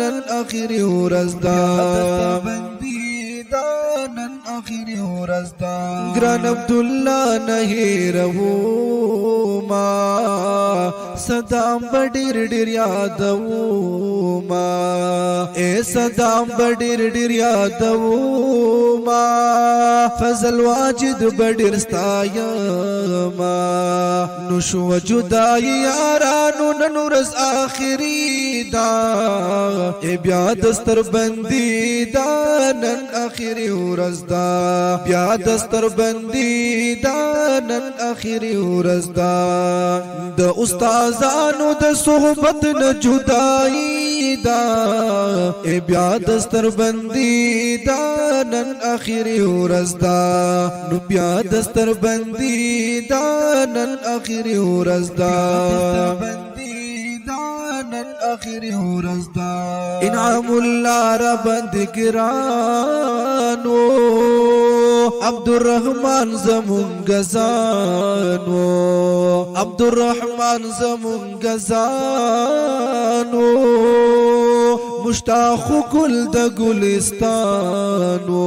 نن اخری ورځ دا نن اخری ورځ دا ګران عبدالله نه هیرو ما صدام بډیر ډیر یادو ما اے صدام بډیر ډیر یادو ما فضل واجد بډیر ستایا ما نو شو جدای یارانو نن ورځ اخری دا اے بیا دستر بندی دا نن اخری ورځ دا بیا دستر بندی دا نن اخری ورځ دا د استادانو د صحبت نه جدائی دا اے بیا دستر بندی دا نن اخری ورځ دا نو بیا دستر بندی دا نن اخری ورځ دا نن اخری ورځ دا انعام الله رب ذکرانو عبدالرحمن زمون گزانو عبدالرحمن زمون گزانو مشتاق گل د گلستانو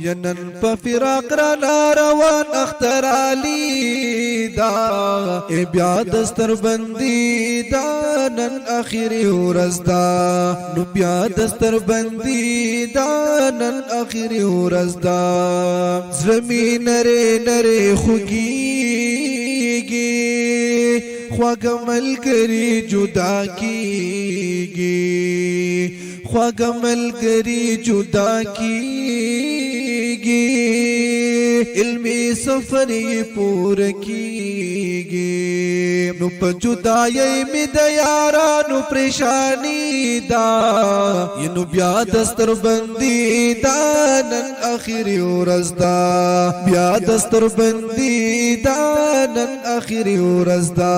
ینن په فراق را روان اختر علی دا ای بیا دستر بندی دا نن اخری ورځ دا نو بیا دستر بندی دا نن اخری ورځ دا زمین نره نره خوږیږي خواږه ملګري جدا کیږي خواږه ملګري جدا کیږي علمی سفر پور کیږي نو په جدای می د یارانو پریشانی دا ینو بیا دستر بندی دا نن اخری ورځ دا بیا دستر بندی دا نن اخری ورځ دا